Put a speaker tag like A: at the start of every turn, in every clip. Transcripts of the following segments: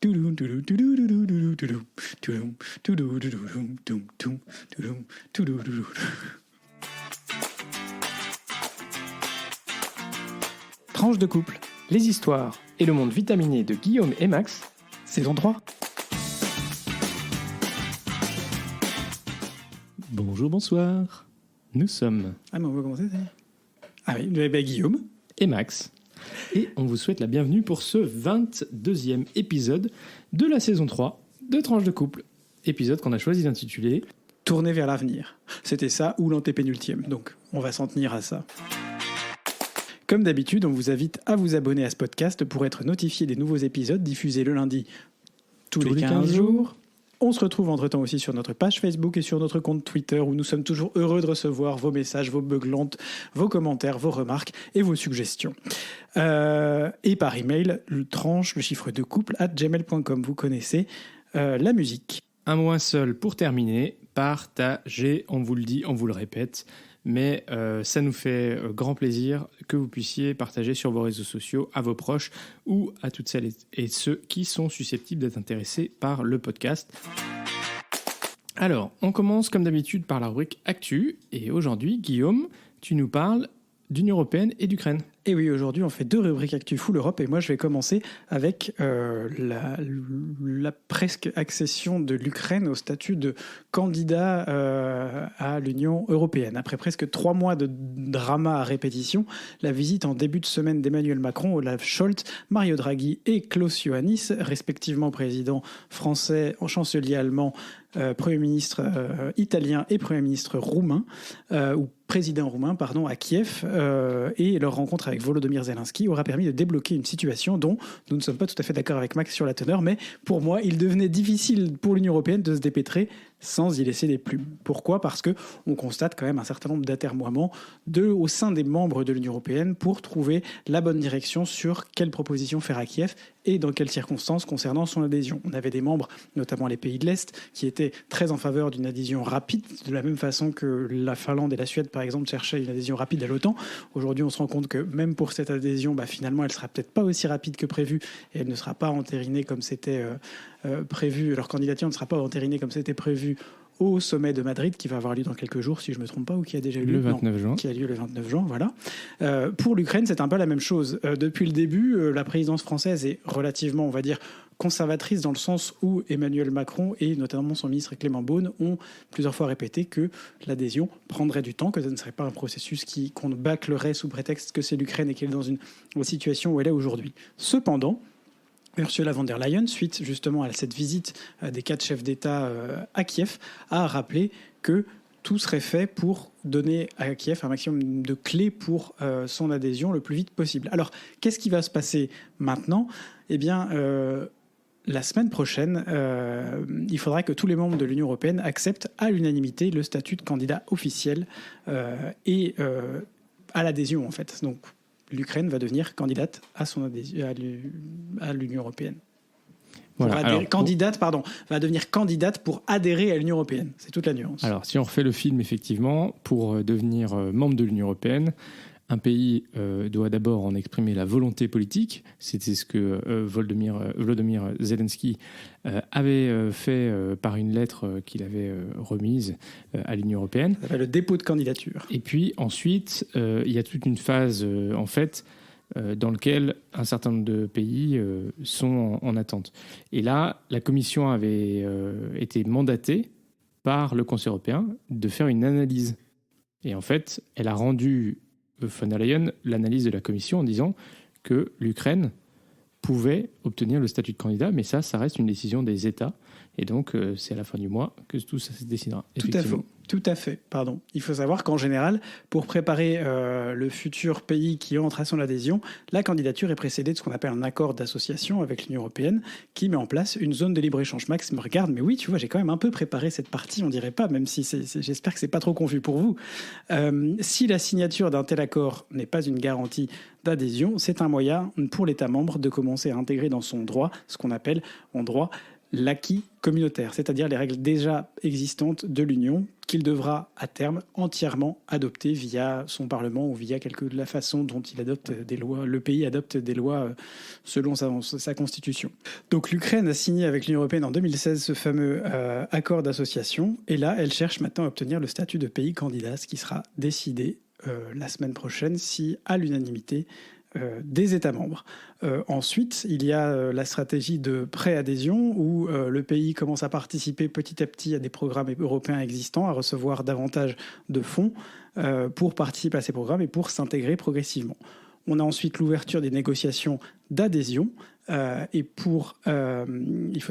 A: Tranche de couple, les histoires et le monde vitaminé de Guillaume et Max, saison 3.
B: Bonjour, bonsoir. Nous sommes...
A: Ah mais on va commencer, ça y est. Ah oui, Guillaume
B: et Max. Et on vous souhaite la bienvenue pour ce 22e épisode de la saison 3 de Tranche de couple. Épisode qu'on a choisi d'intituler
A: Tourner vers l'avenir. C'était ça ou l'antépénultième, donc on va s'en tenir à ça. Comme d'habitude, on vous invite à vous abonner à ce podcast pour être notifié des nouveaux épisodes diffusés le lundi tous les 15 jours. On se retrouve entre-temps aussi sur notre page Facebook et sur notre compte Twitter où nous sommes toujours heureux de recevoir vos messages, vos beuglantes, vos commentaires, vos remarques et vos suggestions. Et par email, le chiffre de couple @gmail.com. Vous connaissez la musique.
B: un mot un seul pour terminer. Partagez, on vous le dit, on vous le répète. Mais ça nous fait grand plaisir que vous puissiez partager sur vos réseaux sociaux à vos proches ou à toutes celles et ceux qui sont susceptibles d'être intéressés par le podcast. Alors, on commence comme d'habitude par la rubrique Actu. Et aujourd'hui, Guillaume, tu nous parles d'Union européenne et d'Ukraine.
A: Et oui, aujourd'hui, on fait 2 rubriques Actu Full Europe. Et moi, je vais commencer avec la presque accession de l'Ukraine au statut de candidat à l'Union européenne. Après presque 3 mois de drama à répétition, la visite en début de semaine d'Emmanuel Macron, Olaf Scholz, Mario Draghi et Klaus Iohannis, respectivement président français, chancelier allemand, Premier ministre italien et Premier ministre roumain, ou président roumain, pardon, à Kiev, et leur rencontre avec Volodymyr Zelensky aura permis de débloquer une situation dont nous ne sommes pas tout à fait d'accord avec Max sur la teneur, mais pour moi, il devenait difficile pour l'Union européenne de se dépêtrer sans y laisser des plumes. Pourquoi ? Parce qu'on constate quand même un certain nombre d'atermoiements au sein des membres de l'Union européenne pour trouver la bonne direction sur quelle proposition faire à Kiev et dans quelles circonstances concernant son adhésion. On avait des membres, notamment les pays de l'Est, qui étaient très en faveur d'une adhésion rapide, de la même façon que la Finlande et la Suède, par exemple, cherchaient une adhésion rapide à l'OTAN. Aujourd'hui, on se rend compte que même pour cette adhésion, finalement, elle ne sera peut-être pas aussi rapide que prévu et elle ne sera pas entérinée comme c'était prévu. Leur candidature ne sera pas entérinée comme c'était prévu au sommet de Madrid, qui va avoir lieu dans quelques jours, si je ne me trompe pas, ou qui a déjà eu lieu
B: le 29 juin.
A: Qui a lieu le 29 juin, voilà. Pour l'Ukraine, c'est un peu la même chose. Depuis le début, la présidence française est relativement, on va dire, conservatrice dans le sens où Emmanuel Macron et notamment son ministre Clément Beaune ont plusieurs fois répété que l'adhésion prendrait du temps, que ce ne serait pas un processus qu'on bâclerait sous prétexte que c'est l'Ukraine et qu'elle est dans une situation où elle est aujourd'hui. Cependant, Ursula von der Leyen, suite justement à cette visite des 4 chefs d'État à Kiev, a rappelé que tout serait fait pour donner à Kiev un maximum de clés pour son adhésion le plus vite possible. Alors, qu'est-ce qui va se passer maintenant ? Eh bien, la semaine prochaine, il faudra que tous les membres de l'Union européenne acceptent à l'unanimité le statut de candidat officiel et à l'adhésion, en fait. Donc, l'Ukraine va devenir candidate à l'Union européenne.
B: Voilà.
A: Va devenir candidate pour adhérer à l'Union européenne. C'est toute la nuance. Alors,
B: si on refait le film, effectivement, pour devenir membre de l'Union européenne, un pays doit d'abord en exprimer la volonté politique. C'était ce que Volodymyr Zelensky avait fait par une lettre qu'il avait remise à l'Union européenne.
A: Ça s'appelle le dépôt de candidature.
B: Et puis ensuite, il y a toute une phase, en fait, dans laquelle un certain nombre de pays sont en attente. Et là, la Commission avait été mandatée par le Conseil européen de faire une analyse. Et en fait, elle a rendu von der Leyen l'analyse de la Commission en disant que l'Ukraine pouvait obtenir le statut de candidat, mais ça reste une décision des États. Et donc, c'est à la fin du mois que tout ça se décidera.
A: Tout à fait. Pardon. Il faut savoir qu'en général, pour préparer le futur pays qui entre à son adhésion, la candidature est précédée de ce qu'on appelle un accord d'association avec l'Union européenne qui met en place une zone de libre-échange. Max me regarde, mais oui, tu vois, j'ai quand même un peu préparé cette partie, on dirait pas, même si j'espère que c'est pas trop confus pour vous. Si la signature d'un tel accord n'est pas une garantie d'adhésion, c'est un moyen pour l'État membre de commencer à intégrer dans son droit ce qu'on appelle en droit l'acquis communautaire, c'est-à-dire les règles déjà existantes de l'Union qu'il devra à terme entièrement adopter via son Parlement ou via la façon dont il adopte des lois. Le pays adopte des lois selon sa constitution. Donc l'Ukraine a signé avec l'Union européenne en 2016 ce fameux accord d'association. Et là, elle cherche maintenant à obtenir le statut de pays candidat, ce qui sera décidé la semaine prochaine si, à l'unanimité, des États membres. Ensuite, il y a la stratégie de pré-adhésion où le pays commence à participer petit à petit à des programmes européens existants, à recevoir davantage de fonds pour participer à ces programmes et pour s'intégrer progressivement. On a ensuite l'ouverture des négociations d'adhésion. Il faut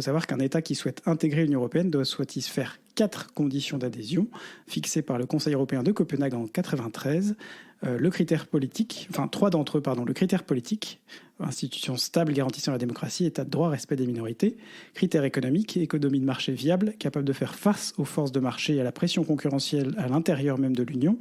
A: savoir qu'un État qui souhaite intégrer l'Union européenne doit satisfaire 4 conditions d'adhésion fixées par le Conseil européen de Copenhague en 1993. Le critère politique, enfin 3 d'entre eux, pardon, le critère politique, institution stable garantissant la démocratie, état de droit, respect des minorités, critère économique, économie de marché viable, capable de faire face aux forces de marché et à la pression concurrentielle à l'intérieur même de l'Union,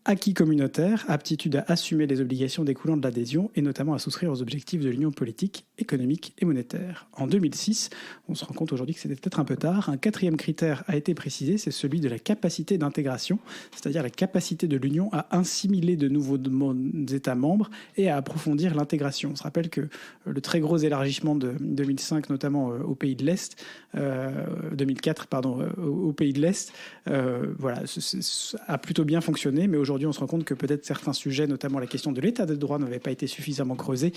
A: acquis communautaire, aptitude à assumer les obligations découlant de l'adhésion et notamment à souscrire aux objectifs de l'union politique, économique et monétaire. En 2006, on se rend compte aujourd'hui que c'était peut-être un peu tard, un 4e critère a été précisé, c'est celui de la capacité d'intégration, c'est-à-dire la capacité de l'Union à assimiler de nouveaux États membres et à approfondir l'intégration. On se rappelle que le très gros élargissement de 2005, notamment aux pays de l'Est, 2004, pardon, aux pays de l'Est, voilà, a plutôt bien fonctionné, mais aujourd'hui on se rend compte que peut-être certains sujets, notamment la question de l'état de droit, n'avaient pas été suffisamment creusés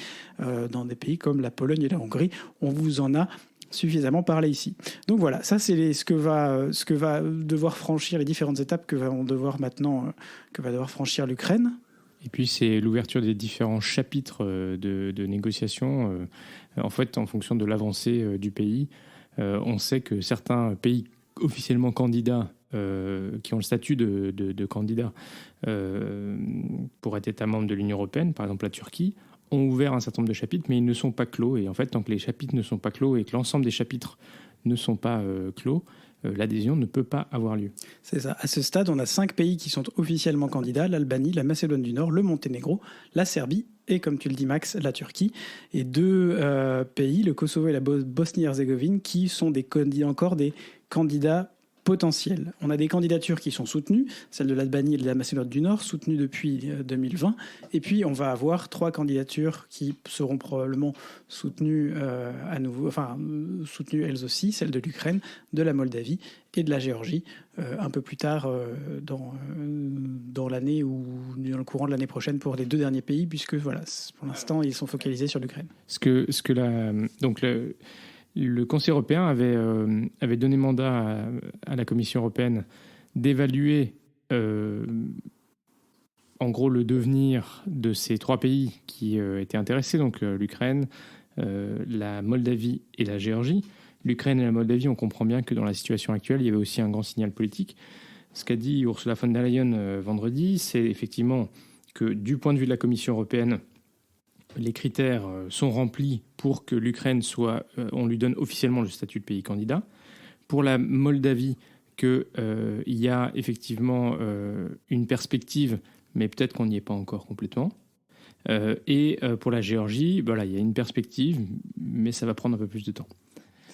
A: dans des pays comme la Pologne et la Hongrie. On vous en a suffisamment parlé ici. Donc voilà, ça c'est ce que va devoir franchir, les différentes étapes que va devoir franchir l'Ukraine.
B: Et puis c'est l'ouverture des différents chapitres de négociations. En fait, en fonction de l'avancée du pays, on sait que certains pays officiellement candidats qui ont le statut de candidat pour être État membre de l'Union européenne, par exemple la Turquie, ont ouvert un certain nombre de chapitres, mais ils ne sont pas clos. Et en fait, tant que les chapitres ne sont pas clos et que l'ensemble des chapitres ne sont pas clos, l'adhésion ne peut pas avoir lieu.
A: C'est ça. À ce stade, on a 5 pays qui sont officiellement candidats, l'Albanie, la Macédoine du Nord, le Monténégro, la Serbie et, comme tu le dis Max, la Turquie. Et 2 pays, le Kosovo et la Bosnie-Herzégovine, qui sont encore des candidats potentiels. On a des candidatures qui sont soutenues, celle de l'Albanie et de la Macédoine du Nord, soutenues depuis 2020. Et puis, on va avoir 3 candidatures qui seront probablement soutenues à nouveau, enfin, soutenues elles aussi, celle de l'Ukraine, de la Moldavie et de la Géorgie, un peu plus tard dans l'année ou dans le courant de l'année prochaine pour les 2 derniers pays, puisque voilà, pour l'instant, ils sont focalisés sur l'Ukraine.
B: Le Conseil européen avait donné mandat à la Commission européenne d'évaluer en gros le devenir de ces 3 pays qui étaient intéressés, donc l'Ukraine, la Moldavie et la Géorgie. L'Ukraine et la Moldavie, on comprend bien que dans la situation actuelle, il y avait aussi un grand signal politique. Ce qu'a dit Ursula von der Leyen vendredi, c'est effectivement que du point de vue de la Commission européenne, les critères sont remplis pour que l'Ukraine on lui donne officiellement le statut de pays candidat. Pour la Moldavie, qu'il y a effectivement une perspective, mais peut-être qu'on n'y est pas encore complètement. Et pour la Géorgie, voilà, il y a une perspective, mais ça va prendre un peu plus de temps.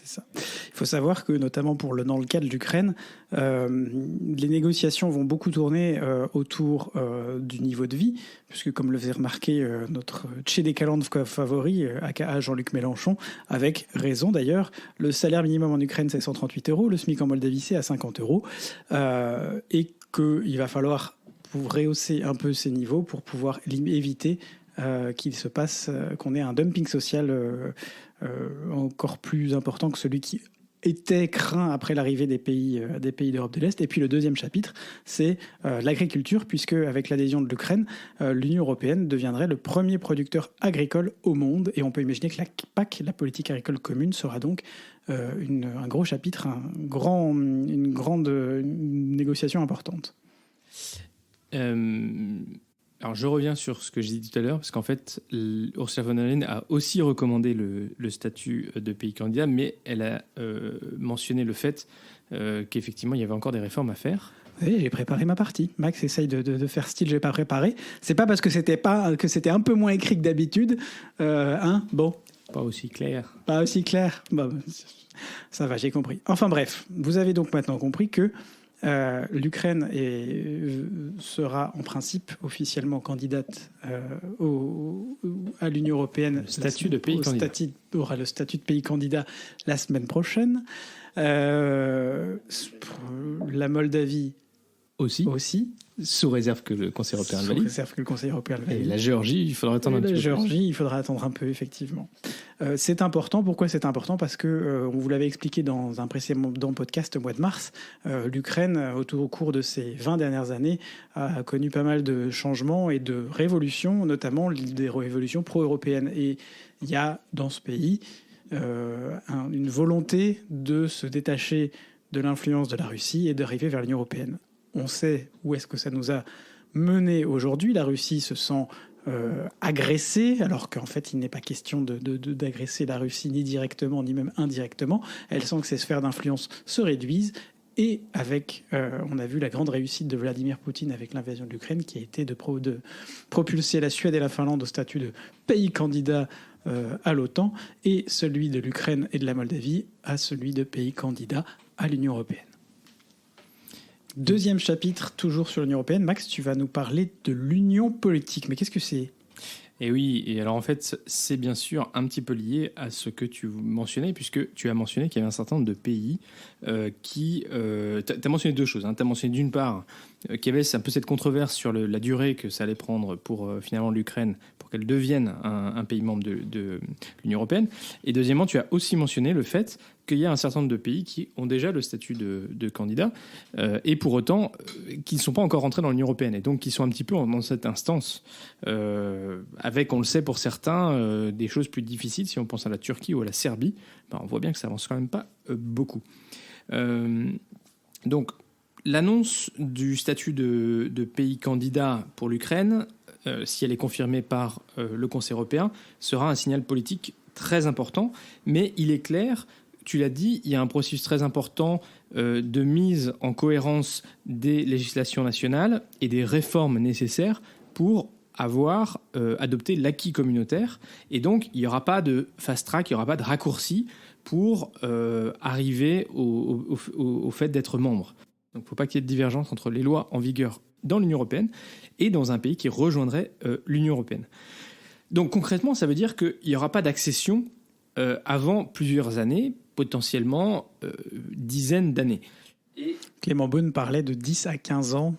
A: Ça. Il faut savoir que, notamment dans le cas de l'Ukraine, les négociations vont beaucoup tourner autour du niveau de vie, puisque, comme le faisait remarquer notre Tchédékalandv favori, aka Jean-Luc Mélenchon, avec raison d'ailleurs, le salaire minimum en Ukraine c'est 138 €, le SMIC en Moldavie c'est à 50 €, et qu'il va falloir rehausser un peu ces niveaux pour pouvoir éviter qu'il se passe, qu'on ait un dumping social encore plus important que celui qui était craint après l'arrivée des pays d'Europe de l'Est. Et puis le deuxième chapitre, c'est l'agriculture, puisque avec l'adhésion de l'Ukraine, l'Union européenne deviendrait le premier producteur agricole au monde. Et on peut imaginer que la PAC, la politique agricole commune, sera donc un gros chapitre, une grande négociation importante.
B: Alors, je reviens sur ce que j'ai dit tout à l'heure, parce qu'en fait, Ursula von der Leyen a aussi recommandé le statut de pays candidat, mais elle a mentionné le fait qu'effectivement, il y avait encore des réformes à faire.
A: Oui, j'ai préparé ma partie. Max essaye de faire style, j'ai pas préparé. C'est pas parce que c'était un peu moins écrit que d'habitude, bon.
B: Pas aussi clair.
A: Pas aussi clair. Bon, ça va, j'ai compris. Enfin bref, vous avez donc maintenant compris que L'Ukraine sera en principe officiellement candidate à l'Union européenne.
B: Le statut de pays candidat.
A: Aura le statut de pays candidat la semaine prochaine. La Moldavie aussi.
B: Sous réserve que le Conseil européen le valide. Et la Géorgie, il faudra attendre un petit peu.
A: La Géorgie, il faudra attendre un peu, effectivement. C'est important. Pourquoi c'est important ? Parce que, on vous l'avait expliqué dans un précédent podcast au mois de mars, l'Ukraine, au cours de ces 20 dernières années, a connu pas mal de changements et de révolutions, notamment des révolutions pro-européennes. Et il y a dans ce pays une volonté de se détacher de l'influence de la Russie et d'arriver vers l'Union européenne. On sait où est-ce que ça nous a mené aujourd'hui. La Russie se sent agressée, alors qu'en fait, il n'est pas question d'agresser la Russie ni directement, ni même indirectement. Elle sent que ses sphères d'influence se réduisent. Et on a vu la grande réussite de Vladimir Poutine avec l'invasion de l'Ukraine, qui a été de propulser la Suède et la Finlande au statut de pays candidat à l'OTAN, et celui de l'Ukraine et de la Moldavie à celui de pays candidat à l'Union européenne. Deuxième chapitre, toujours sur l'Union européenne. Max, tu vas nous parler de l'union politique. Mais qu'est-ce que c'est ?
B: Et oui, et alors en fait, c'est bien sûr un petit peu lié à ce que tu mentionnais, puisque tu as mentionné qu'il y avait un certain nombre de pays qui... tu as mentionné deux choses. Tu as mentionné d'une part qu'il y avait un peu cette controverse sur la durée que ça allait prendre pour finalement l'Ukraine, pour qu'elle devienne un pays membre de l'Union européenne. Et deuxièmement, tu as aussi mentionné le fait qu'il y a un certain nombre de pays qui ont déjà le statut de candidat et pour autant qui ne sont pas encore entrés dans l'Union européenne et donc qui sont un petit peu dans cette instance avec, on le sait pour certains, des choses plus difficiles. Si on pense à la Turquie ou à la Serbie, on voit bien que ça avance quand même pas beaucoup. Donc l'annonce du statut de pays candidat pour l'Ukraine, si elle est confirmée par le Conseil européen, sera un signal politique très important, mais il est clair, tu l'as dit, il y a un processus très important de mise en cohérence des législations nationales et des réformes nécessaires pour avoir adopté l'acquis communautaire. Et donc, il n'y aura pas de fast-track, il n'y aura pas de raccourci pour arriver au fait d'être membre. Donc, il ne faut pas qu'il y ait de divergence entre les lois en vigueur dans l'Union européenne et dans un pays qui rejoindrait l'Union européenne. Donc, concrètement, ça veut dire qu'il n'y aura pas d'accession avant plusieurs années, potentiellement dizaines d'années.
A: Et Clément Beaune parlait de 10 à 15 ans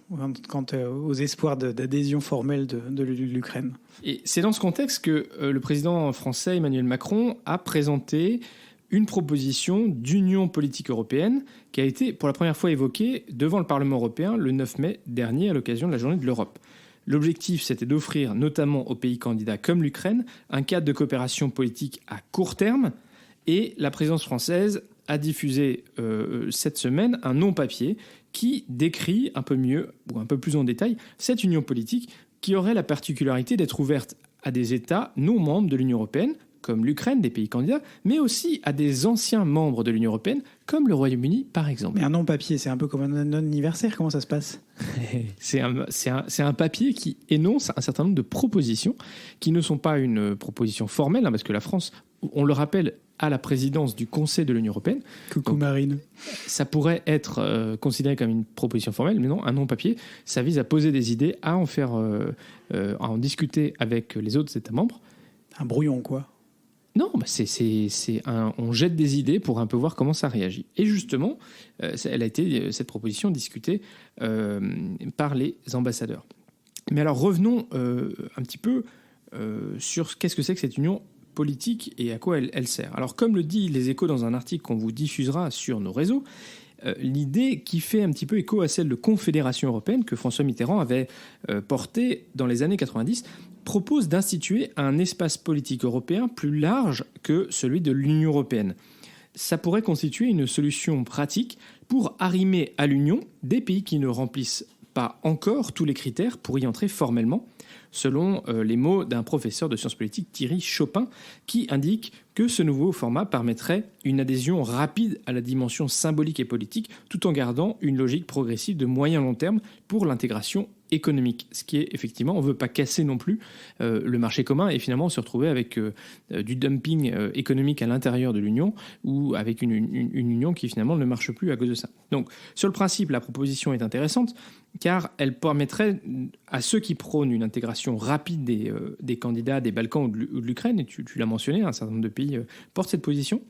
A: quant aux espoirs d'adhésion formelle de l'Ukraine.
B: Et c'est dans ce contexte que le président français Emmanuel Macron a présenté une proposition d'union politique européenne qui a été pour la première fois évoquée devant le Parlement européen le 9 mai dernier à l'occasion de la Journée de l'Europe. L'objectif, c'était d'offrir notamment aux pays candidats comme l'Ukraine un cadre de coopération politique à court terme. Et la présidence française a diffusé cette semaine un non-papier qui décrit un peu mieux ou un peu plus en détail cette union politique qui aurait la particularité d'être ouverte à des États non membres de l'Union européenne, comme l'Ukraine, des pays candidats, mais aussi à des anciens membres de l'Union européenne, comme le Royaume-Uni, par exemple.
A: Mais un non-papier, c'est un peu comme un non-anniversaire, comment ça se passe ?
B: C'est un papier qui énonce un certain nombre de propositions qui ne sont pas une proposition formelle, parce que la France, on le rappelle, à la présidence du Conseil de l'Union européenne.
A: Coucou Marine.
B: Ça pourrait être considéré comme une proposition formelle, mais non, un non-papier, ça vise à poser des idées, à à en discuter avec les autres États membres.
A: Un brouillon, quoi.
B: Non, on jette des idées pour un peu voir comment ça réagit. Et justement, cette proposition discutée par les ambassadeurs. Mais alors revenons un petit peu sur qu'est-ce que c'est que cette union politique et à quoi elle sert. Alors comme le dit Les Échos dans un article qu'on vous diffusera sur nos réseaux, l'idée qui fait un petit peu écho à celle de confédération européenne que François Mitterrand avait portée dans les années 90, propose d'instituer un espace politique européen plus large que celui de l'Union européenne. Ça pourrait constituer une solution pratique pour arrimer à l'Union des pays qui ne remplissent pas encore tous les critères pour y entrer formellement, selon les mots d'un professeur de sciences politiques, Thierry Chopin, qui indique que ce nouveau format permettrait une adhésion rapide à la dimension symbolique et politique, tout en gardant une logique progressive de moyen-long terme pour l'intégration économique, ce qui est effectivement, on ne veut pas casser non plus le marché commun et finalement se retrouver avec du dumping économique à l'intérieur de l'Union ou avec une Union qui finalement ne marche plus à cause de ça. Donc sur le principe, la proposition est intéressante car elle permettrait à ceux qui prônent une intégration rapide des candidats des Balkans ou de l'Ukraine, et tu l'as mentionné, un certain nombre de pays portent cette position,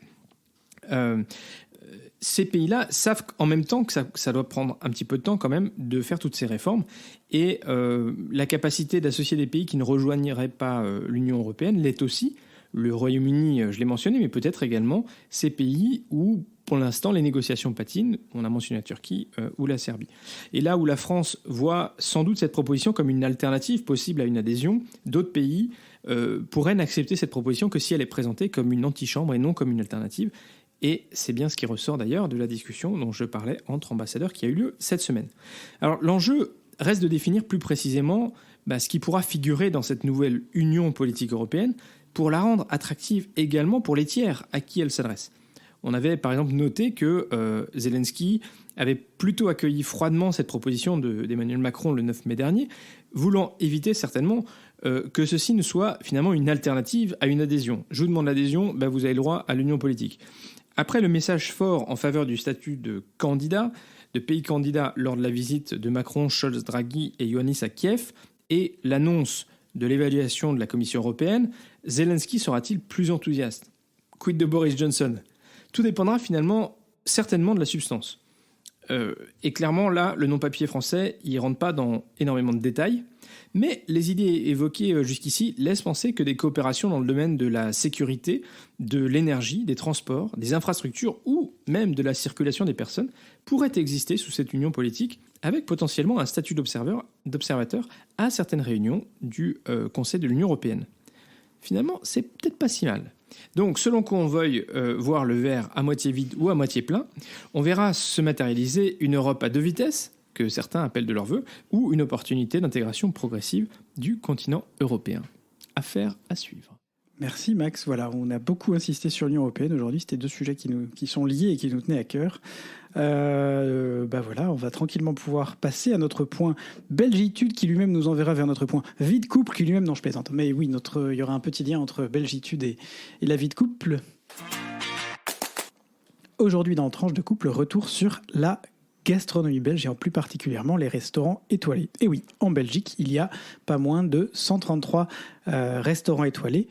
B: ces pays-là savent en même temps que ça doit prendre un petit peu de temps quand même de faire toutes ces réformes. Et la capacité d'associer des pays qui ne rejoigniraient pas l'Union européenne l'est aussi. Le Royaume-Uni, je l'ai mentionné, mais peut-être également ces pays où, pour l'instant, les négociations patinent. On a mentionné la Turquie ou la Serbie. Et là où la France voit sans doute cette proposition comme une alternative possible à une adhésion, d'autres pays pourraient n'accepter cette proposition que si elle est présentée comme une antichambre et non comme une alternative. Et c'est bien ce qui ressort d'ailleurs de la discussion dont je parlais entre ambassadeurs qui a eu lieu cette semaine. Alors l'enjeu reste de définir plus précisément ce qui pourra figurer dans cette nouvelle union politique européenne pour la rendre attractive également pour les tiers à qui elle s'adresse. On avait par exemple noté que Zelensky avait plutôt accueilli froidement cette proposition d'Emmanuel Macron le 9 mai dernier, voulant éviter certainement que ceci ne soit finalement une alternative à une adhésion. Je vous demande l'adhésion, vous avez le droit à l'union politique. Après le message fort en faveur du statut de candidat, de pays candidat lors de la visite de Macron, Scholz, Draghi et Ioannis à Kiev, et l'annonce de l'évaluation de la Commission européenne, Zelensky sera-t-il plus enthousiaste ? Quid de Boris Johnson ? Tout dépendra finalement certainement de la substance. Et clairement, là, le non-papier français, il ne rentre pas dans énormément de détails, mais les idées évoquées jusqu'ici laissent penser que des coopérations dans le domaine de la sécurité, de l'énergie, des transports, des infrastructures ou même de la circulation des personnes pourraient exister sous cette union politique, avec potentiellement un statut d'observateur à certaines réunions du Conseil de l'Union européenne. Finalement, c'est peut-être pas si mal. Donc, selon qu'on veuille voir le verre à moitié vide ou à moitié plein, on verra se matérialiser une Europe à deux vitesses, que certains appellent de leur vœu, ou une opportunité d'intégration progressive du continent européen. Affaire à suivre.
A: Merci Max. Voilà, on a beaucoup insisté sur l'Union européenne aujourd'hui. C'était deux sujets qui sont liés et qui nous tenaient à cœur. Voilà, on va tranquillement pouvoir passer à notre point Belgitude qui lui-même nous enverra vers notre point vie de couple qui lui-même, non je plaisante, mais oui, il y aura un petit lien entre Belgitude et la vie de couple. Aujourd'hui dans Tranche de couple, retour sur la gastronomie belge et en plus particulièrement les restaurants étoilés. Et oui, en Belgique, il y a pas moins de 133 restaurants étoilés,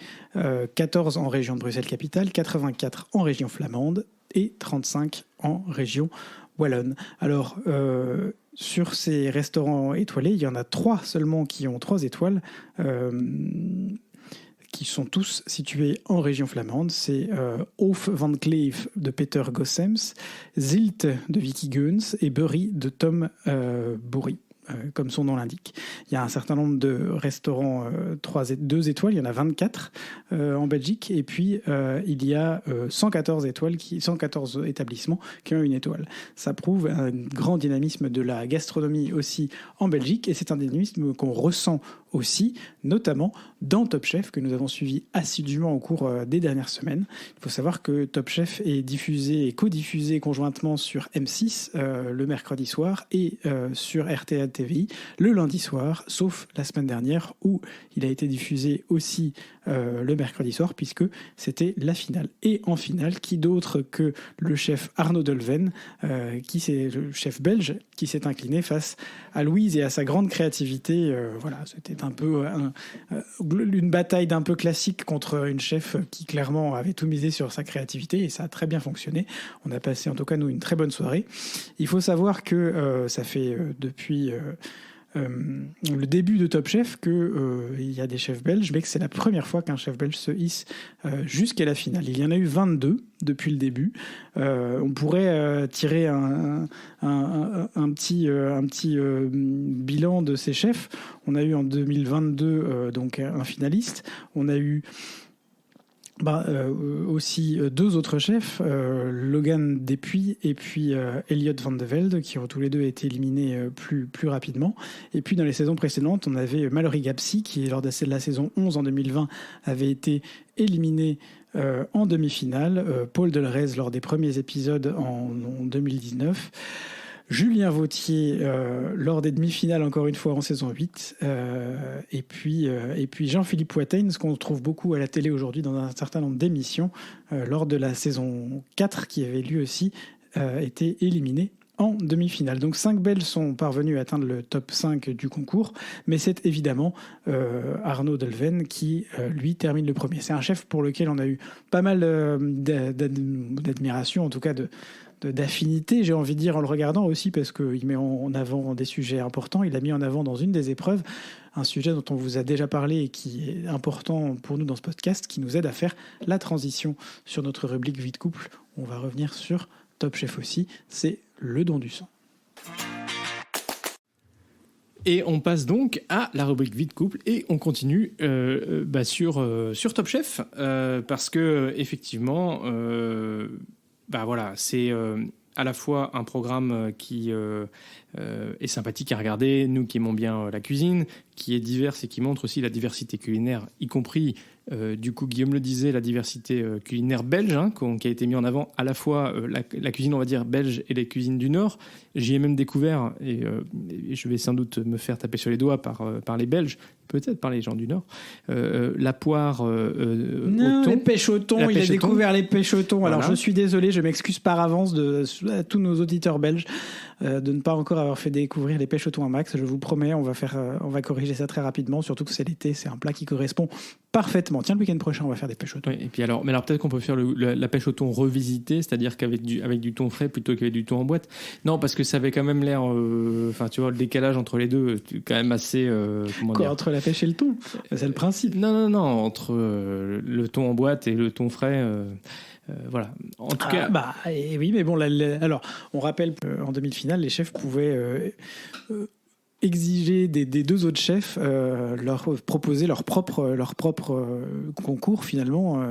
A: 14 en région de Bruxelles-Capitale, 84 en région flamande et 35 en région wallonne. Alors, sur ces restaurants étoilés, il y en a 3 seulement qui ont 3 étoiles, qui sont tous situés en région flamande. C'est Hof van Cleef de Peter Gossems, Zilt de Vicky Geuns et Burry de Tom Bourry. Comme son nom l'indique. Il y a un certain nombre de restaurants 2 étoiles, il y en a 24 en Belgique, et puis il y a 114 établissements qui ont une étoile. Ça prouve un grand dynamisme de la gastronomie aussi en Belgique, et c'est un dynamisme qu'on ressent aussi, notamment dans Top Chef, que nous avons suivi assidûment au cours des dernières semaines. Il faut savoir que Top Chef est diffusé et co-diffusé conjointement sur M6 le mercredi soir et sur RTL TVI le lundi soir, sauf la semaine dernière où il a été diffusé aussi le mercredi soir puisque c'était la finale. Et en finale, qui d'autre que le chef Arnaud Delven, le chef belge, qui s'est incliné face à Louise et à sa grande créativité. Voilà, c'était un peu une bataille d'un peu classique contre une chef qui clairement avait tout misé sur sa créativité et ça a très bien fonctionné. On a passé en tout cas nous une très bonne soirée. Il faut savoir que ça fait depuis le début de Top Chef qu'il y a des chefs belges, mais que c'est la première fois qu'un chef belge se hisse jusqu'à la finale. Il y en a eu 22 depuis le début. On pourrait tirer un petit bilan de ces chefs. On a eu en 2022 donc un finaliste. On a eu aussi 2 autres chefs, Logan Despuy et puis Elliot van de Velde, qui ont tous les deux été éliminés plus rapidement. Et puis dans les saisons précédentes, on avait Mallory Gapsy, qui lors de la saison 11 en 2020 avait été éliminé en demi-finale, Paul Delrez lors des premiers épisodes en 2019. Julien Vautier lors des demi-finales, encore une fois, en saison 8. Et puis Jean-Philippe Poitain, ce qu'on trouve beaucoup à la télé aujourd'hui dans un certain nombre d'émissions, lors de la saison 4, qui avait lui aussi été éliminé en demi-finale. Donc 5 Belges sont parvenus à atteindre le top 5 du concours, mais c'est évidemment Arnaud Delven qui, lui, termine le premier. C'est un chef pour lequel on a eu pas mal d'admiration, en tout cas d'affinité, j'ai envie de dire, en le regardant aussi, parce qu'il met en avant des sujets importants. Il a mis en avant dans une des épreuves un sujet dont on vous a déjà parlé et qui est important pour nous dans ce podcast, qui nous aide à faire la transition sur notre rubrique Vie de couple. On va revenir sur Top Chef aussi, c'est le don du sang.
B: Et on passe donc à la rubrique Vie de couple et on continue sur Top Chef parce que effectivement, voilà, c'est à la fois un programme qui est sympathique à regarder, nous qui aimons bien la cuisine, qui est divers et qui montre aussi la diversité culinaire, y compris, du coup, Guillaume le disait, la diversité culinaire belge, qui a été mis en avant à la fois la cuisine, on va dire, belge et les cuisines du Nord. J'y ai même découvert, et je vais sans doute me faire taper sur les doigts par les Belges, peut-être par les gens du Nord, la poire au thon.
A: Les pêches au thon, il a découvert les pêches au thon. Voilà. Alors je suis désolé, je m'excuse par avance à tous nos auditeurs belges de ne pas encore avoir fait découvrir les pêches au thon à Max. Je vous promets, on va corriger ça très rapidement, surtout que c'est l'été, c'est un plat qui correspond parfaitement. Tiens, le week-end prochain, on va faire des pêches au thon.
B: Oui, et puis alors peut-être qu'on peut faire la pêche au thon revisitée, c'est-à-dire qu'avec du thon frais plutôt qu'avec du thon en boîte. Non, parce que ça avait quand même l'air, tu vois, le décalage entre les deux, quand même assez.
A: Entre la pêche et le thon, c'est le principe.
B: Non, entre le thon en boîte et le thon frais. Voilà. En tout cas.
A: Oui, mais bon, alors, on rappelle qu'en demi-finale, les chefs pouvaient exiger des deux autres chefs leur proposer leur propre concours finalement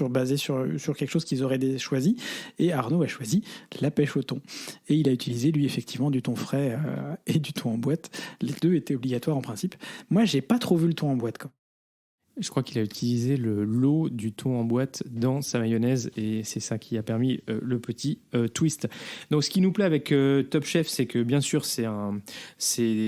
A: basé sur quelque chose qu'ils auraient choisi, et Arnaud a choisi la pêche au thon et il a utilisé lui effectivement du thon frais et du thon en boîte. Les deux étaient obligatoires en principe. Moi j'ai pas trop vu le thon en boîte quand.
B: Je crois qu'il a utilisé l'eau du thon en boîte dans sa mayonnaise et c'est ça qui a permis le petit twist. Donc ce qui nous plaît avec Top Chef, c'est que bien sûr c'est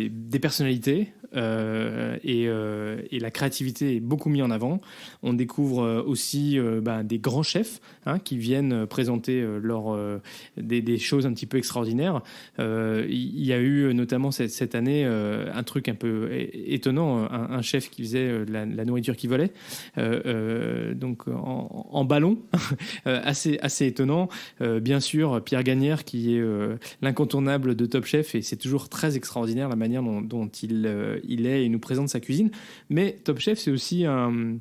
B: des personnalités et la créativité est beaucoup mise en avant. On découvre aussi des grands chefs qui viennent présenter des choses un petit peu extraordinaires. Il y a eu notamment cette année un truc un peu étonnant, un chef qui faisait la nourriture qui volait, donc en ballon, assez étonnant. Bien sûr, Pierre Gagnère qui est l'incontournable de Top Chef et c'est toujours très extraordinaire la manière dont il est et nous présente sa cuisine. Mais Top Chef, c'est aussi un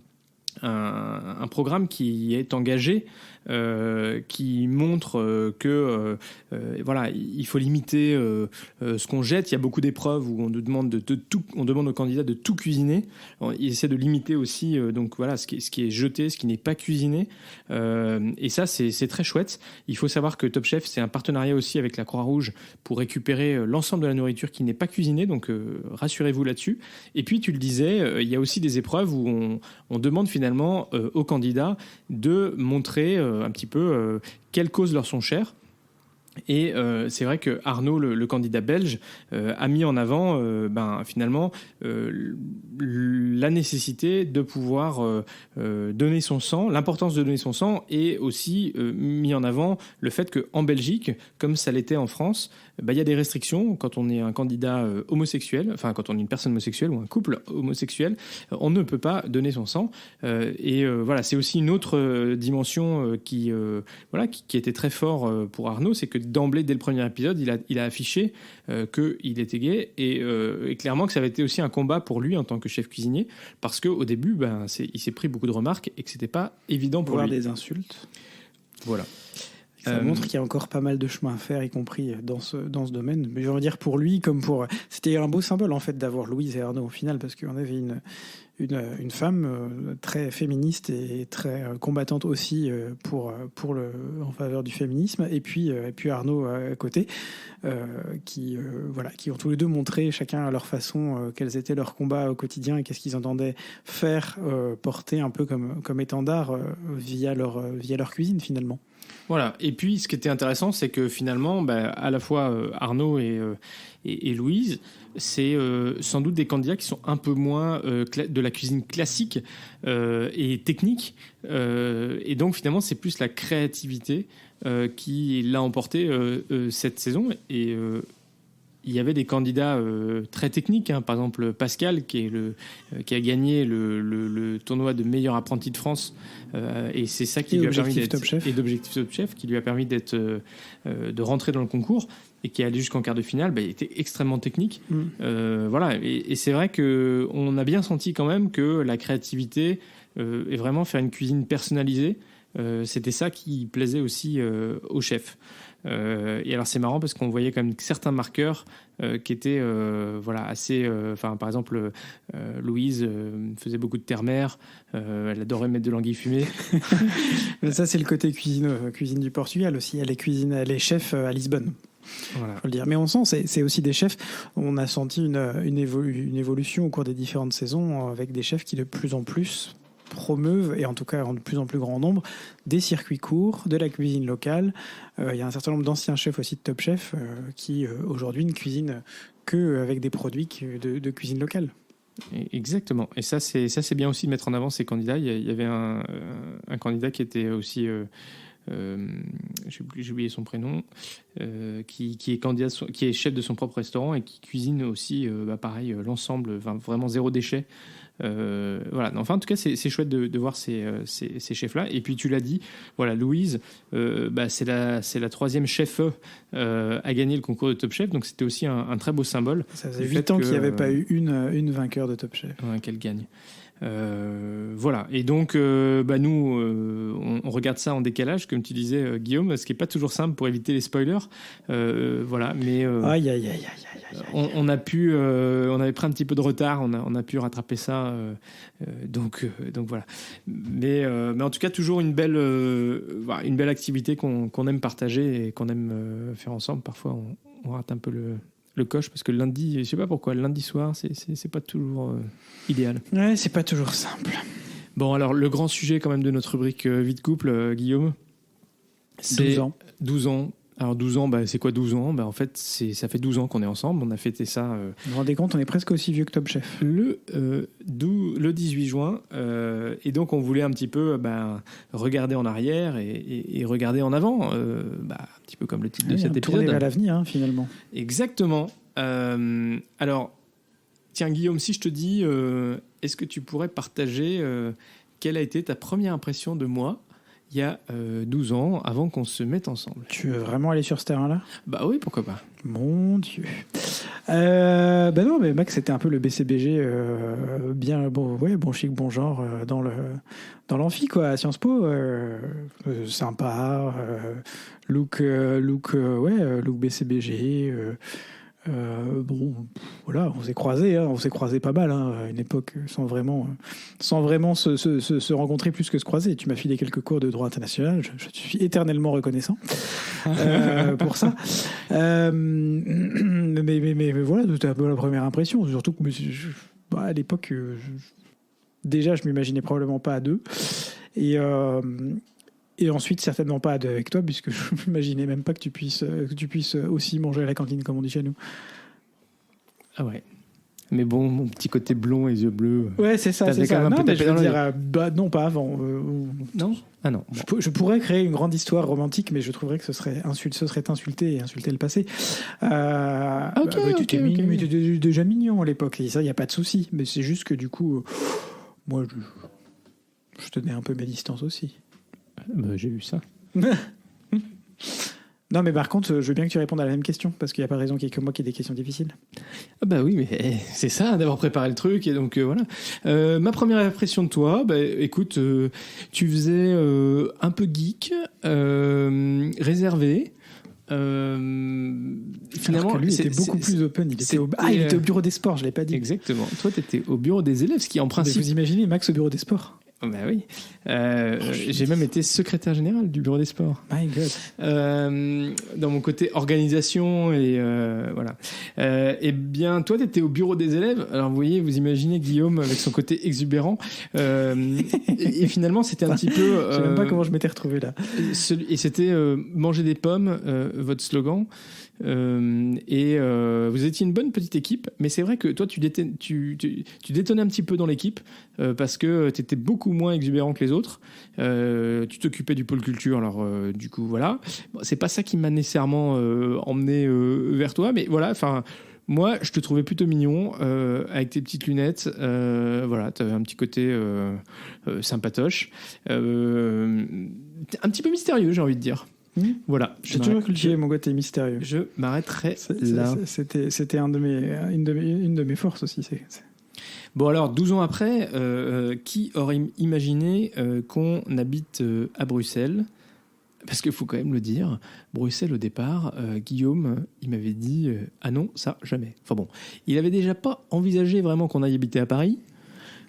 B: programme qui est engagé, qui montre que voilà, il faut limiter ce qu'on jette. Il y a beaucoup d'épreuves où on nous demande on demande aux candidats de tout cuisiner. Il essaie de limiter aussi donc voilà ce qui est jeté, ce qui n'est pas cuisiné. Et ça c'est très chouette. Il faut savoir que Top Chef c'est un partenariat aussi avec la Croix-Rouge pour récupérer l'ensemble de la nourriture qui n'est pas cuisinée. Donc rassurez-vous là-dessus. Et puis tu le disais, il y a aussi des épreuves où on demande finalement aux candidats de montrer un petit peu quelles causes leur sont chères. Et c'est vrai que Arnaud, le candidat belge, a mis en avant finalement la nécessité de pouvoir donner son sang, l'importance de donner son sang, et aussi mis en avant le fait qu'en Belgique, comme ça l'était en France, il y a des restrictions quand on est un candidat homosexuel, enfin quand on est une personne homosexuelle ou un couple homosexuel, on ne peut pas donner son sang. Voilà, c'est aussi une autre dimension qui était très fort pour Arnaud, c'est que d'emblée, dès le premier épisode, il a affiché qu'il était gay et clairement que ça avait été aussi un combat pour lui en tant que chef cuisinier, parce qu'au début, il s'est pris beaucoup de remarques et que c'était pas évident pour lui.
A: Des insultes.
B: Voilà.
A: Ça montre qu'il y a encore pas mal de chemin à faire, y compris dans ce domaine. Mais je veux dire, pour lui, comme pour... C'était un beau symbole, en fait, d'avoir Louise et Arnaud au final, parce qu'on avait une femme très féministe et très combattante aussi en faveur du féminisme, et puis Arnaud à côté, qui ont tous les deux montré, chacun à leur façon, quels étaient leurs combats au quotidien et qu'est-ce qu'ils entendaient faire, porter un peu comme étendard via leur cuisine, finalement.
B: Voilà. Et puis, ce qui était intéressant, c'est que finalement, à la fois Arnaud et Louise, c'est sans doute des candidats qui sont un peu moins de la cuisine classique et technique. Et donc, finalement, c'est plus la créativité qui l'a emporté cette saison. Et il y avait des candidats très techniques, hein. Par exemple Pascal qui a gagné le tournoi de meilleur apprenti de France, et c'est ça qui lui a permis d'être d'Objectif Top Chef, qui lui a permis de rentrer dans le concours et qui est allé jusqu'en quart de finale. Il était extrêmement technique. Voilà, et c'est vrai que on a bien senti quand même que la créativité et vraiment faire une cuisine personnalisée, c'était ça qui plaisait aussi au chef. Et alors c'est marrant parce qu'on voyait quand même certains marqueurs qui étaient assez. Par exemple, Louise faisait beaucoup de terre-mer. Elle adorait mettre de l'anguille fumée.
A: Mais ça, c'est le côté cuisine du Portugal aussi. Elle est chef à Lisbonne. Voilà. Faut le dire. Mais on sent, c'est aussi des chefs. On a senti une évolution au cours des différentes saisons avec des chefs qui de plus en plus promeuvent, et en tout cas en de plus en plus grand nombre, des circuits courts, de la cuisine locale. Il y a un certain nombre d'anciens chefs aussi de Top Chef qui aujourd'hui ne cuisinent qu'avec des produits de cuisine locale.
B: Exactement. Et ça c'est bien aussi de mettre en avant ces candidats. Il y avait un candidat qui était aussi... j'ai oublié son prénom, qui est candidat, qui est chef de son propre restaurant et qui cuisine aussi, pareil, l'ensemble, vraiment zéro déchet. Voilà. Enfin, en tout cas, c'est chouette de voir ces chefs-là. Et puis, tu l'as dit, voilà, Louise, c'est la troisième chef à gagner le concours de Top Chef, donc c'était aussi un très beau symbole.
A: Ça faisait 8 ans qu'il n'y avait pas eu une vainqueur de Top Chef.
B: Ouais, qu'elle gagne. Voilà. Et donc, nous, on regarde ça en décalage, comme tu disais, Guillaume, ce qui n'est pas toujours simple pour éviter les spoilers. Voilà. Mais
A: aïe, aïe, aïe, aïe, aïe.
B: On avait pris un petit peu de retard, on a pu rattraper ça. Donc voilà. Mais en tout cas, toujours une belle activité qu'on aime partager et qu'on aime faire ensemble. Parfois, on rate un peu le coche parce que le lundi, je sais pas pourquoi, le lundi soir, c'est pas toujours idéal.
A: Ouais, c'est pas toujours simple.
B: Bon, alors le grand sujet quand même de notre rubrique Vie de couple, Guillaume, c'est
A: 12 ans.
B: 12 ans. Alors 12 ans, c'est quoi 12 ans ? En fait, ça fait 12 ans qu'on est ensemble. On a fêté ça.
A: Vous vous rendez compte, on est presque aussi vieux que Top Chef.
B: Le 18 juin. Et donc, on voulait un petit peu regarder en arrière et regarder en avant. Un petit peu comme le titre de cet épisode.
A: Tourner vers l'avenir, finalement.
B: Exactement. Alors, tiens, Guillaume, si je te dis, est-ce que tu pourrais partager quelle a été ta première impression de moi il y a 12 ans, avant qu'on se mette ensemble?
A: Tu veux vraiment aller sur ce terrain-là ?
B: Bah oui, pourquoi pas.
A: Mon Dieu. Non, mais Max, c'était un peu le BCBG bien bon chic, bon genre dans l'amphi, quoi, à Sciences Po. Sympa, look BCBG. Voilà, on s'est croisés pas mal, à une époque, sans vraiment se rencontrer plus que se croiser. Tu m'as filé quelques cours de droit international, je te suis éternellement reconnaissant pour ça. Mais voilà, c'était un peu la première impression, surtout que à l'époque, déjà, je m'imaginais probablement pas à deux. Et ensuite, certainement pas avec toi, puisque je m'imaginais même pas que tu puisses aussi manger à la cantine, comme on dit chez nous.
B: Ah ouais. Mais bon, mon petit côté blond et yeux bleus.
A: Ouais, c'est ça, c'est ça. Non, mais je veux dire, non, pas avant.
B: Non. Ah non.
A: Bon. Je pourrais créer une grande histoire romantique, mais je trouverais que ce serait insulter et insulter le passé. Tu étais déjà mignon à l'époque, et ça, il n'y a pas de souci. Mais c'est juste que du coup, moi, je tenais un peu mes distances aussi.
B: J'ai vu ça.
A: Non, mais par contre, je veux bien que tu répondes à la même question, parce qu'il n'y a pas de raison qu'il y ait que moi qui ait des questions difficiles.
B: Ah bah oui, mais c'est ça, d'avoir préparé le truc, et donc voilà. Ma première impression de toi, écoute, tu faisais un peu geek, réservé.
A: Finalement, lui était beaucoup plus open. Il était au bureau des sports, je l'ai pas dit.
B: Exactement. Toi, tu étais au bureau des élèves, ce qui en principe.
A: Mais vous imaginez Max au bureau des sports?
B: Bah oui. J'ai même été secrétaire général du bureau des sports.
A: My God.
B: Dans mon côté organisation et voilà. Eh bien, toi, tu étais au bureau des élèves. Alors, vous voyez, vous imaginez Guillaume avec son côté exubérant. Et finalement, c'était un petit peu...
A: Je sais même pas comment je m'étais retrouvé là.
B: Et c'était manger des pommes, votre slogan. Et vous étiez une bonne petite équipe, mais c'est vrai que toi tu détonnais un petit peu dans l'équipe parce que tu étais beaucoup moins exubérant que les autres. Tu t'occupais du pôle culture, alors du coup voilà. Bon, c'est pas ça qui m'a nécessairement emmené vers toi, mais voilà, enfin. Moi, je te trouvais plutôt mignon, avec tes petites lunettes. Voilà, tu avais un petit côté sympatoche. Un petit peu mystérieux, j'ai envie de dire. Voilà.
A: J'ai toujours cultivé mon côté mystérieux.
B: Je m'arrêterai là.
A: C'était une de mes forces aussi.
B: Bon, alors, 12 ans après, qui aurait imaginé qu'on habite à Bruxelles ? Parce qu'il faut quand même le dire, Bruxelles au départ, Guillaume, il m'avait dit ah non, ça, jamais. Enfin bon, il avait déjà pas envisagé vraiment qu'on aille habiter à Paris.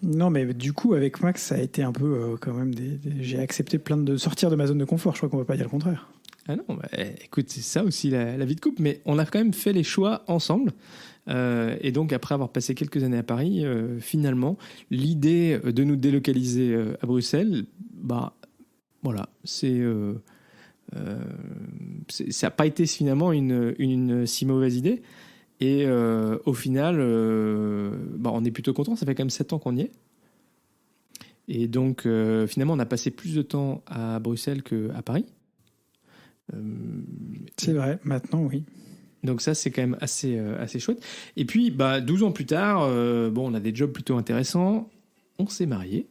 A: Non, mais du coup, avec Max, ça a été un peu quand même j'ai accepté de sortir de ma zone de confort. Je crois qu'on ne peut pas dire le contraire.
B: Ah non, bah, écoute, c'est ça aussi la vie de couple. Mais on a quand même fait les choix ensemble. Et donc, après avoir passé quelques années à Paris, finalement, l'idée de nous délocaliser à Bruxelles, bah voilà, ça n'a pas été finalement une si mauvaise idée. Et au final, on est plutôt content. Ça fait quand même 7 ans qu'on y est. Et donc, finalement, on a passé plus de temps à Bruxelles qu'à Paris.
A: C'est vrai, maintenant, oui.
B: Donc ça, c'est quand même assez chouette. Et puis, 12 ans plus tard, on a des jobs plutôt intéressants. On s'est mariés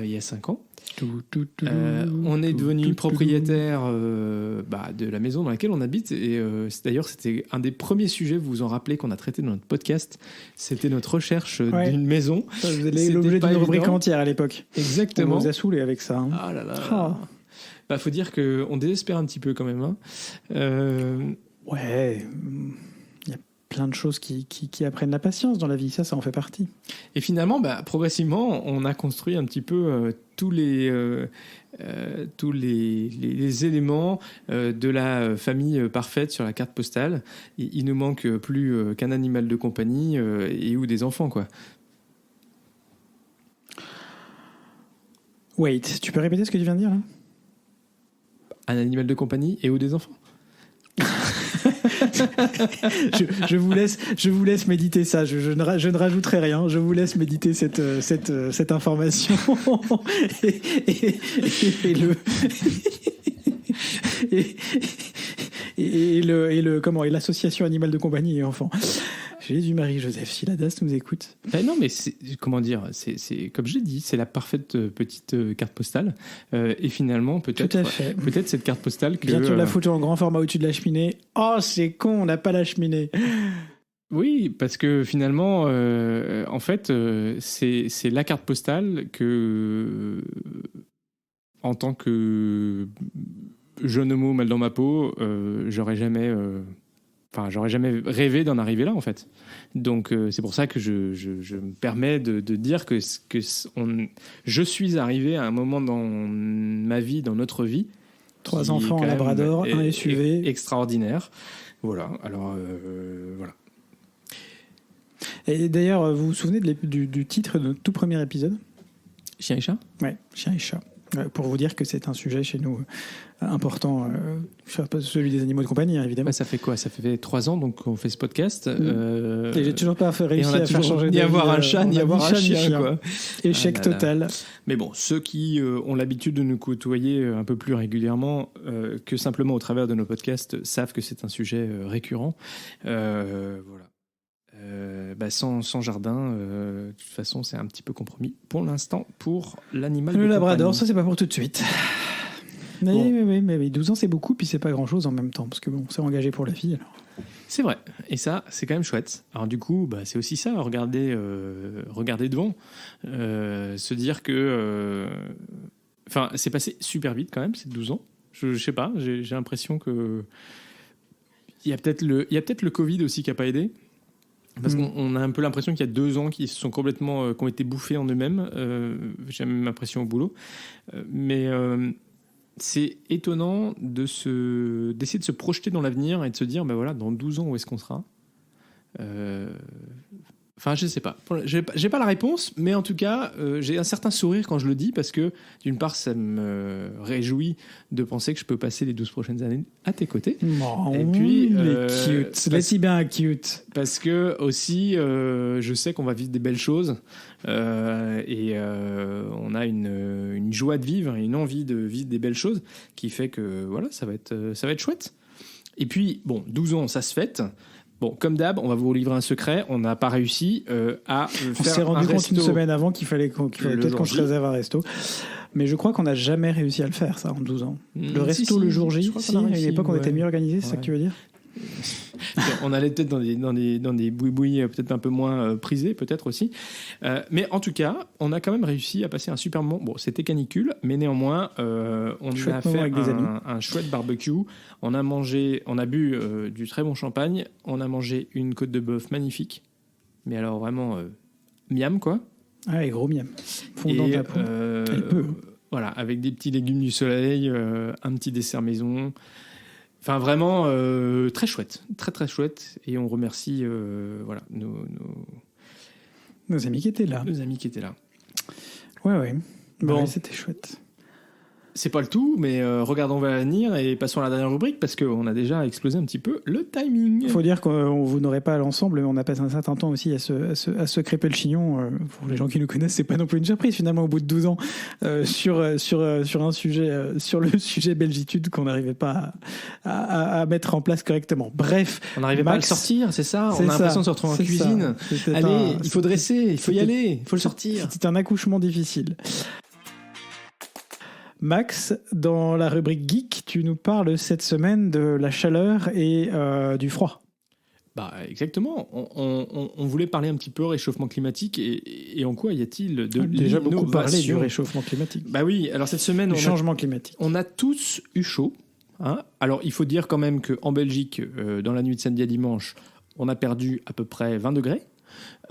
B: il y a 5 ans. On est devenu propriétaire de la maison dans laquelle on habite. Et d'ailleurs, c'était un des premiers sujets, vous vous en rappelez, qu'on a traité dans notre podcast. C'était notre recherche d'une maison.
A: Vous avez l'objet d'une rubrique entière à l'époque.
B: Exactement.
A: On vous a saoulé avec ça. Hein.
B: Ah là là. Faut dire qu'on désespère un petit peu quand même. Hein.
A: Ouais, il y a plein de choses qui apprennent la patience dans la vie, ça en fait partie.
B: Et finalement, progressivement, on a construit un petit peu tous les éléments de la famille parfaite sur la carte postale. Il nous manque plus qu'un animal de compagnie ou des enfants, quoi.
A: Wait, tu peux répéter ce que tu viens de dire là ?
B: Un animal de compagnie ou des enfants.
A: je vous laisse méditer ça. Je ne rajouterai rien. Je vous laisse méditer cette information et l'association animale de compagnie et enfants. Jésus Marie-Joseph, si la DAS nous écoute.
B: Non, mais c'est comme je l'ai dit, c'est la parfaite petite carte postale. Et finalement, peut-être cette carte postale que...
A: Bientôt la photo en grand format au-dessus de la cheminée. Oh, c'est con, on n'a pas la cheminée.
B: Oui, parce que finalement, en fait, c'est la carte postale que, en tant que jeune homo mal dans ma peau, j'aurais jamais rêvé d'en arriver là, en fait. Donc, c'est pour ça que je me permets de dire que je suis arrivé à un moment dans ma vie, dans notre vie.
A: 3 enfants, un labrador, un SUV.
B: Extraordinaire. Voilà, alors, voilà.
A: Et d'ailleurs, vous vous souvenez du titre de notre tout premier épisode ?
B: Chien et chat ?
A: Ouais, Chien et chat. Pour vous dire que c'est un sujet chez nous important, celui des animaux de compagnie, hein, évidemment.
B: Ça fait quoi ? Ça fait 3 ans donc qu'on fait ce podcast.
A: Et j'ai toujours pas réussi à faire changer
B: ni avoir un chat, ni avoir un chien. Quoi.
A: Échec total.
B: Mais bon, ceux qui ont l'habitude de nous côtoyer un peu plus régulièrement que simplement au travers de nos podcasts savent que c'est un sujet récurrent. Voilà. Sans jardin, de toute façon, c'est un petit peu compromis pour l'instant pour l'animal de compagnie.
A: Le labrador, ça c'est pas pour tout de suite. Mais 12 ans c'est beaucoup, puis c'est pas grand chose en même temps, parce que c'est engagé pour la vie. Alors.
B: C'est vrai, et ça c'est quand même chouette. Alors du coup, c'est aussi ça, regarder devant, se dire que, c'est passé super vite quand même, c'est 12 ans. Je sais pas, j'ai l'impression que il y a peut-être le Covid aussi qui a pas aidé. Parce qu'on a un peu l'impression qu'il y a 2 ans qui se sont complètement, qui ont été bouffés en eux-mêmes. J'ai même l'impression au boulot. Mais c'est étonnant d'essayer de se projeter dans l'avenir et de se dire, ben voilà, dans 12 ans, où est-ce qu'on sera ? Enfin, je sais pas. J'ai pas la réponse, mais en tout cas, j'ai un certain sourire quand je le dis parce que, d'une part, ça me réjouit de penser que je peux passer les 12 prochaines années à tes côtés.
A: Oh,
B: et puis,
A: cute. C'est bien cute.
B: Parce que aussi, je sais qu'on va vivre des belles choses et on a une joie de vivre et une envie de vivre des belles choses qui fait que voilà, ça va être chouette. Et puis, bon, 12 ans, ça se fête. Bon, comme d'hab, on va vous livrer un secret. On n'a pas réussi à faire un resto.
A: On s'est rendu compte une semaine avant qu'il fallait peut-être qu'on se réserve un resto. Mais je crois qu'on n'a jamais réussi à le faire, ça, en 12 ans. Le resto le jour J, à une époque, on était mieux organisé, c'est ça que tu veux dire ?
B: On allait peut-être dans des boui-boui peut-être un peu moins prisés, peut-être aussi. Mais en tout cas, on a quand même réussi à passer un super moment. Bon, c'était canicule, mais néanmoins, on a fait un chouette barbecue. On a bu du très bon champagne. On a mangé une côte de bœuf magnifique. Mais alors vraiment, miam, quoi.
A: Ah, et gros miam. Fondant de la peau.
B: Voilà, avec des petits légumes du soleil, un petit dessert maison. Enfin, vraiment, très chouette. Très, très chouette. Et on remercie voilà,
A: nos amis qui étaient là.
B: Nos amis qui étaient là.
A: Ouais.
B: Bon,
A: ouais, c'était chouette.
B: C'est pas le tout, mais regardons vers l'avenir et passons à la dernière rubrique parce qu'on a déjà explosé un petit peu le timing.
A: Il faut dire qu'on vous n'aurez pas à l'ensemble, mais on a passé un certain temps aussi à se crêper le chignon. Pour les gens qui nous connaissent, c'est pas non plus une surprise finalement au bout de 12 ans sur un sujet, sur le sujet belgitude qu'on n'arrivait pas à mettre en place correctement. Bref,
B: on n'arrivait pas à le sortir, c'est ça. On a l'impression de se retrouver en cuisine. Allez, il faut dresser, il faut y aller, il faut le sortir.
A: C'était un accouchement difficile. Max, dans la rubrique Geek, tu nous parles cette semaine de la chaleur et du froid.
B: Bah, exactement. On voulait parler un petit peu réchauffement climatique et en quoi y a-t-il de
A: déjà beaucoup parlé du réchauffement climatique.
B: Bah oui, alors cette semaine...
A: changement climatique.
B: On a tous eu chaud. Hein. Alors, il faut dire quand même qu'en Belgique, dans la nuit de samedi à dimanche, on a perdu à peu près 20 degrés.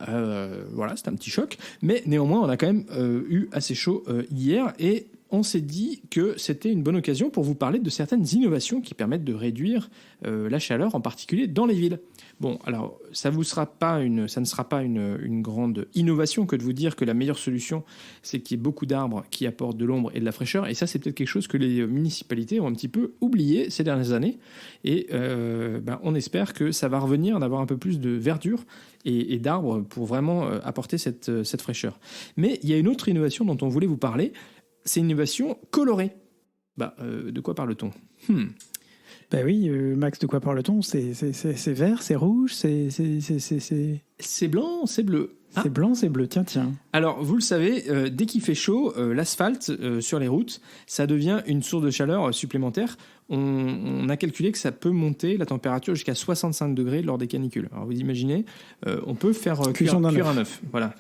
B: Voilà, c'est un petit choc. Mais néanmoins, on a quand même eu assez chaud hier et on s'est dit que c'était une bonne occasion pour vous parler de certaines innovations qui permettent de réduire la chaleur, en particulier dans les villes. Bon, alors, ça ne sera pas une grande innovation que de vous dire que la meilleure solution, c'est qu'il y ait beaucoup d'arbres qui apportent de l'ombre et de la fraîcheur. Et ça, c'est peut-être quelque chose que les municipalités ont un petit peu oublié ces dernières années. Et on espère que ça va revenir, d'avoir un peu plus de verdure et d'arbres pour vraiment apporter cette fraîcheur. Mais il y a une autre innovation dont on voulait vous parler. C'est une innovation colorée. De quoi parle-t-on ?
A: Ben oui, Max, de quoi parle-t-on ? C'est vert, c'est rouge, c'est
B: blanc, c'est bleu.
A: C'est blanc, c'est bleu, tiens.
B: Alors, vous le savez, dès qu'il fait chaud, l'asphalte sur les routes, ça devient une source de chaleur supplémentaire. On a calculé que ça peut monter la température jusqu'à 65 degrés lors des canicules. Alors, vous imaginez, on peut faire cuire un œuf. Voilà.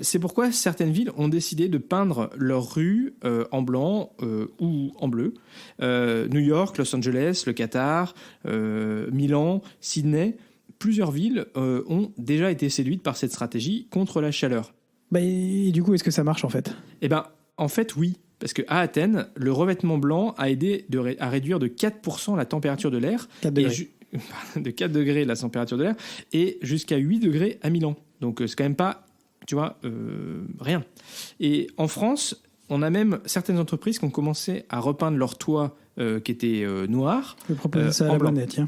B: C'est pourquoi certaines villes ont décidé de peindre leurs rues en blanc ou en bleu. New York, Los Angeles, le Qatar, Milan, Sydney... Plusieurs villes ont déjà été séduites par cette stratégie contre la chaleur.
A: Et du coup, est-ce que ça marche en fait ?
B: En fait, oui. Parce qu'à Athènes, le revêtement blanc a aidé à réduire de 4% la température de l'air.
A: 4 degrés.
B: De 4 degrés la température de l'air et jusqu'à 8 degrés à Milan. Donc, c'est quand même pas, rien. Et en France, on a même certaines entreprises qui ont commencé à repeindre leurs toits qui étaient noirs.
A: Je vais proposer ça à la monnaie, tiens.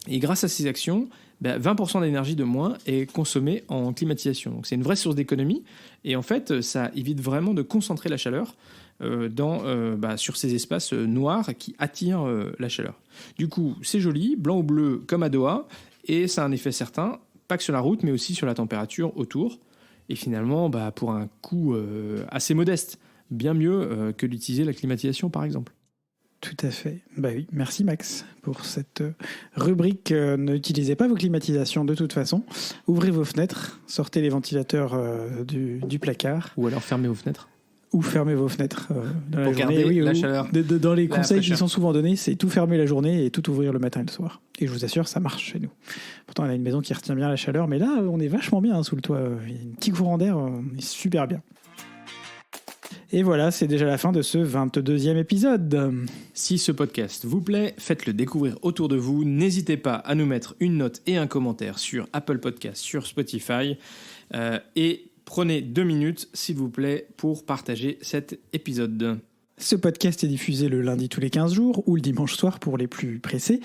B: Et grâce à ces actions, 20% d'énergie de moins est consommée en climatisation. Donc c'est une vraie source d'économie. Et en fait, ça évite vraiment de concentrer la chaleur sur ces espaces noirs qui attirent la chaleur. Du coup, c'est joli, blanc ou bleu comme à Doha. Et ça a un effet certain, pas que sur la route, mais aussi sur la température autour. Et finalement, pour un coût assez modeste, bien mieux que d'utiliser la climatisation, par exemple.
A: Tout à fait. Oui, merci Max pour cette rubrique. N'utilisez pas vos climatisations de toute façon. Ouvrez vos fenêtres, sortez les ventilateurs du placard.
B: Ou alors fermez vos fenêtres.
A: ou fermez vos fenêtres dans la
C: pour
A: journée.
C: garder la chaleur.
A: Dans les
C: La
A: conseils qui
C: fraîcheur.
A: sont souvent donnés, c'est tout fermer la journée et tout ouvrir le matin et le soir. Et je vous assure, ça marche chez nous. Pourtant, on a une maison qui retient bien la chaleur, mais là, on est vachement bien sous le toit. Il y a un petit courant d'air, on est super bien. Et voilà, c'est déjà la fin de ce 22e épisode.
C: Si ce podcast vous plaît, faites-le découvrir autour de vous. N'hésitez pas à nous mettre une note et un commentaire sur Apple Podcasts, sur Spotify. Et prenez 2 minutes, s'il vous plaît, pour partager cet épisode.
A: Ce podcast est diffusé le lundi tous les 15 jours ou le dimanche soir pour les plus pressés.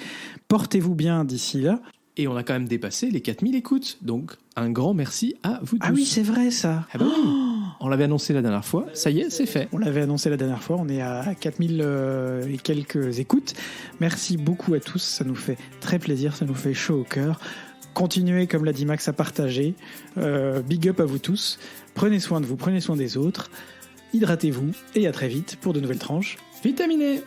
A: Portez-vous bien d'ici là.
C: Et on a quand même dépassé les 4000 écoutes. Donc, un grand merci à vous tous.
A: Ah oui, c'est vrai ça.
C: Ah bah oui. On l'avait annoncé la dernière fois. Ça y est, c'est fait.
A: On l'avait annoncé la dernière fois, on est à 4000 et quelques écoutes. Merci beaucoup à tous, ça nous fait très plaisir, ça nous fait chaud au cœur. Continuez, comme l'a dit Max, à partager. Big up à vous tous. Prenez soin de vous, prenez soin des autres. Hydratez-vous et à très vite pour de nouvelles tranches.
C: Vitaminé.